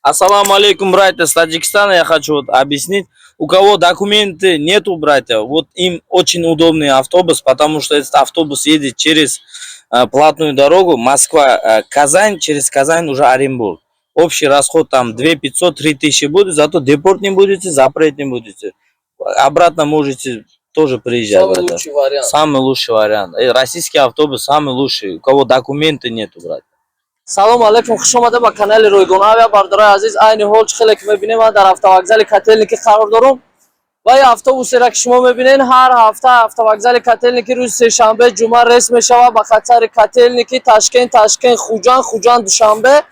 Ассаламу алейкум, братья, с Таджикистана я хочу объяснить. У кого документы нету, братья, вот им очень удобный автобус, потому что этот автобус едет через платную дорогу Москва-Казань, через Казань уже Оренбург. Общий расход там 2 500 3 000 будет, зато депорт не будете, запрет не будете. Обратно можете тоже приезжать, Самый братья. лучший вариант. Самый лучший вариант. Российский автобус самый лучший, у кого документы нету, братья. салому алейкум, хуш омада ба канали рӯйгонаҳо бардораи азиз. Айни ҳол чӣ хеле ки мебинем, ман дар автовокзали Котельники қарор дорам ва ин автобусеро ки шумо мебинед ҳар ҳафта автовокзали Котельники рӯзи сешанбе ҷумъа рейс мешавад ба хатсари Котельники, Ташкент, Хуҷанд, Хуҷанд душанбе.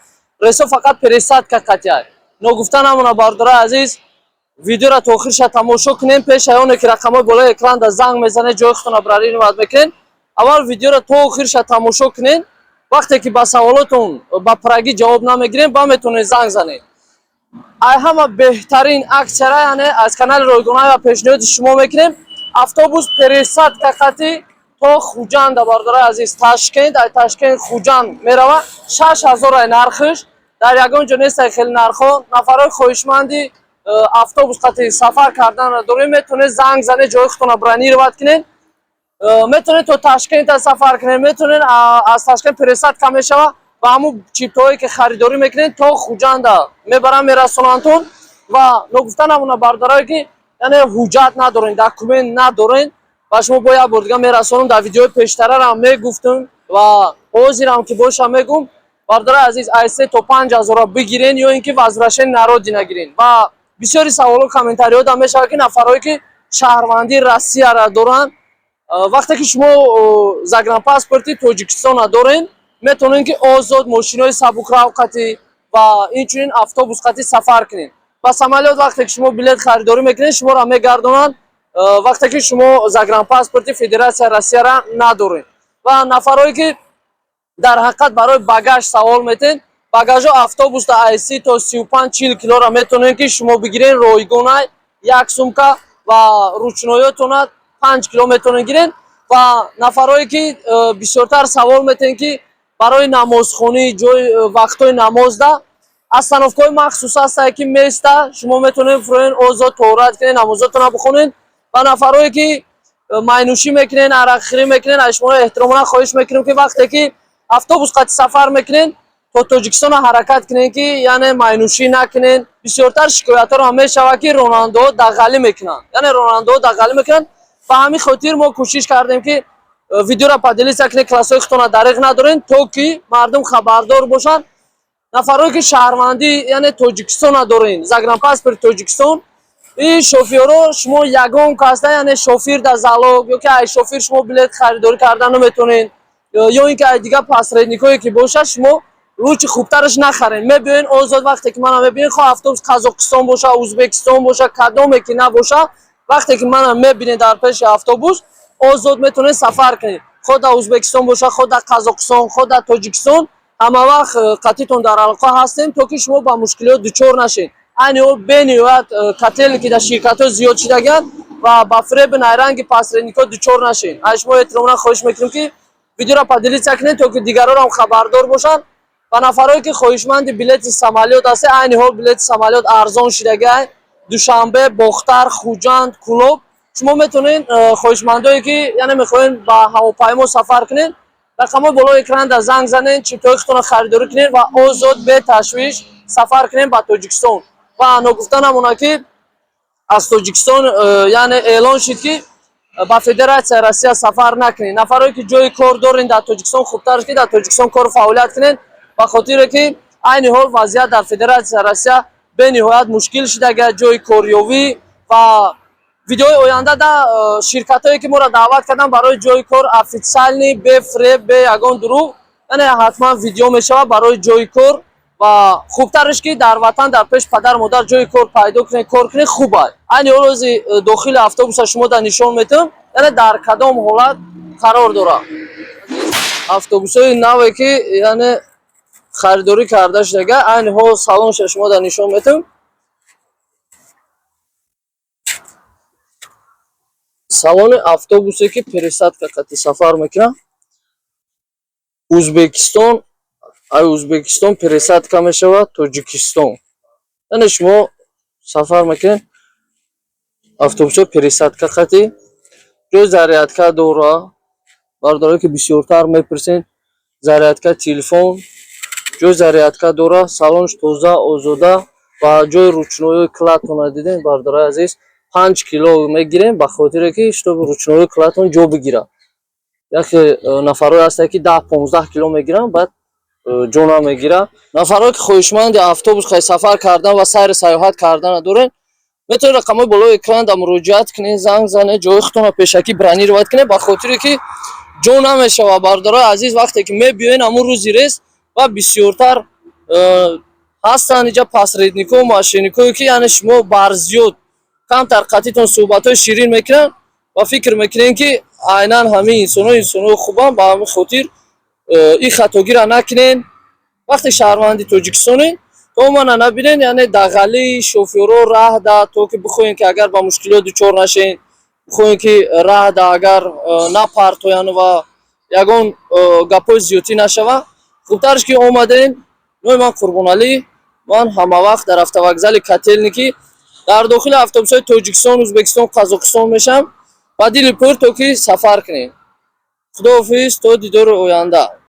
Рейсо фақат пересадка қатъияд. Ногуфта намона бардораи азиз, видеоро то охирша тамошо кунем. Пеш аз оне ки рақамҳои болои экран занг мезанед, ҷои худтонро браҳрӣ мекунед. Аввал видеоро то охирша тамошо кунед. Вақте ки ба саволотон ба праги ҷавоб намегирем, ба метонед занг занед. ай ҳама беҳтарин аксияра яъне аз канали рӯйгонаҳо пешниҳоди шумо мекунем. Автобус пересадка хати то Хуҷанда бардораи азиз, Ташкент, ай Ташкент Хуҷанд мерава. 6000 ай нархиш. Дар ягон ҷо нестай хеле нархҳо. Нафарои хоҳишманди автобус хати сафар карданро дорем, метонед занг занед, ҷои худтонро бронировать кунед. Метонед то Ташкент сафар кунед, метонед аз Ташкент пересадка мешава ва ҳамун чиптҳое ки харидорӣ мекунед то Хуҷанда мебарам, мерасонандтон. Ва ногуфта намона бардорое ки яъне ҳуҷҷат надорен, документ надорен, ва шумо бо як бор дига мерасонам. Дар видеои пештарарам мегуфтам ва ҳозирам ки бошам мегӯм, бардораи азиз, аз 3 то 5000 бигирен ё ин ки возвращение народи нагирен. Ва бисёри саволо комментариҳода мешавад ки нафарое ки шаҳрвандии Россияро доранд, вақте ки шумо загранпаспорти Тоҷикистона дорен, метавонед ки озод мошинои сабукрав қати ва инчунин автобус қати сафар кунед. Ба самолёт вақте ки шумо билет харидорӣ мекунед, шуморо мегардонанд вақте ки шумо загранпаспорти Федератсияи Россияро надоред. Ва нафарое ки дар ҳақиқат барои багаж савол метен, багажо автобуста аз 30 то 35-40 килоро метавонед ки шумо бигирен ройгона, як сумка ва ручноётона 5 кило метавонед гирен. Ва нафарое ки бисёртар савол метен ки барои намозхонӣ, ҷои вақтҳои намозда остановкаҳои махсус ҳастанд ки места шумо метавонед фуроен озод тоҳурат кунед, намозотонро бихонед. Ва нафарое ки майнӯшӣ мекунед, арақхӯрӣ мекунед, аз шумо эҳтиромона хоҳиш мекунем ки вақте ки автобус қати сафар мекунед, то Тоҷикистон ҳаракат кунед ки яъне майнӯшӣ накунед. Бисёртар шикоятҳоро мешавад ки ронандаҳо дағалӣ мекунанд, яъне ронандаҳо дағалӣ мекунанд. Ба ҳамин хотир мо кӯшиш кардем ки видеоро поделиться кунед, классҳои худтонро дариқ надоред, то ки мардум хабардор бошанд. Нафарое ки шаҳрвандӣ яъне Тоҷикистона дорен, загранпаспорти Тоҷикистон, ин шофёро шумо ягон касда, яъне шофир дар залог ё ки аз шофир шумо билет харидорӣ кардан наметавонед, ё ин ки аз дига посредникое ки бошад, шумо лучи хубтараш нахарен. Мебиёед озод, вақте ки мана мебинед, хоҳ автобус Қазоқистон боша, Узбекистон боша, кадоме ки набоша, вақте ки мана мебинед дар пеши автобус, озод метавонед сафар кунед. Хоҳ дар Узбекистон боша, хоҳ дар Қазоқистон, хоҳ дар Тоҷикистон, ҳама вақт қатитон дар алоқа ҳастем, то ки шумо ба мушкилиёт дучор нашед. Айни ҳол бениҳоят Котельники дар ширкатҳо зиёд шудагиянд ва ба фреби найранги посредникҳо дучор нашед. Аз шумо эҳтиромона хоҳиш мекунем ки видеоро поделиться кунед, то ки дигаронам хабардор бошанд. Ва нафарое ки хоҳишманди билети самолёт ҳастед, айни ҳол билети самолёт арзон шудагиаст. Душанбе, Бохтар, Хуҷанд, Кӯлоб, шумо метавонед хоҳишмандое ки яъне мехоҳед ба ҳавопаймо сафар кунед, рақамҳои болои экранда занг занед, чиптҳои худтонро харидорӣ кунед ва озод беташвиш сафар кунед ба Тоҷикистон. Ва ногуфта намона ки аз Тоҷикистон яъне эълон шуд ки ба Федератсияи Россия сафар накунед. Нафарое ки ҷои кор дорен дар Тоҷикистон, хубтар ки дар Тоҷикистон кору фаъолият кунед, ба хотире ки айни ҳол вазъият дар Федератсияи Россия бениҳоят мушкил шудагиаст, ҷои корёвӣ. Ва видеои оянда да ширкатҳое ки моро даъват кардан барои ҷои кор официални, бе фреб, бе ягон дурӯғ, яъне ҳатман видео мешавад барои ҷои кор. Ва хубтараш ки дар ватан, дар пеши падар модар ҷои кор пайдо кунед, кор кунед, хуб аст. Айни ҳол ҳозир дохили автобуса шумода нишон метавам, яъне дар кадом ҳолат қарор дорад. Автобусҳои наве ки яъне харидорӣ карда шудага, айни ҳол салонша шумода нишон метавам. салони автобусе ки пересадка қати сафар мекунад. Узбекистон, ай Узбекистон пересадка мешавад Тоҷикистон. یعنی شما سفر میکنین автобусҳои пересадка хати ҷои зарядка дора бардорае ки бисёртар мепирсен зарядка телефон ҷои зарядка дора салонш тоза озода ва ҷои ручноии клатона дидем бардораи азиз 5 кило мегирем ба хотире ки чтобы ручноии клатон ҷо бигира яке нафарое ҳастае ки 10-15 кило мегиранд баъд ҷо намегира нафарое ки хоҳишманди автобус хай сафар кардан ва сайри саёҳат кардана дорен метавонед рақамҳои болои экранда муроҷиат кунед занг занед ҷои худтонро пешакӣ бронировать кунед ба хотире ки ҷо намешавад бардораи азиз вақте ки мебиёед ҳамун рӯзи рейс ва бисёртар ҳастанд инҷа пасреднико мошенникое ки яъне шумо барзиёд камтар қатитон суҳбатҳои ширин мекунанд ва фикр мекунем ки айнан ҳамин инсонои хубанд ба ҳамин хотир ин хатогира накунен вақте шаҳрванди тоҷикистонем то мана набинен яъне дағалӣ шофёро раҳ дад то ки бихоҳем ки агар ба мушкилот дучор нашем бихоҳем ки раҳ дад агар напартоянд ва ягон гапҳои зиёдӣ нашавад хубтарш ки омадем номи ман Қурбоналӣ ман ҳамавақт дар автовокзали Котельники дар дохили автобусҳои Тоҷикистон Ӯзбекистон Қазоқистон мешавам ба дили пур то ки сафар кунем худоҳофиз то дидори оянда.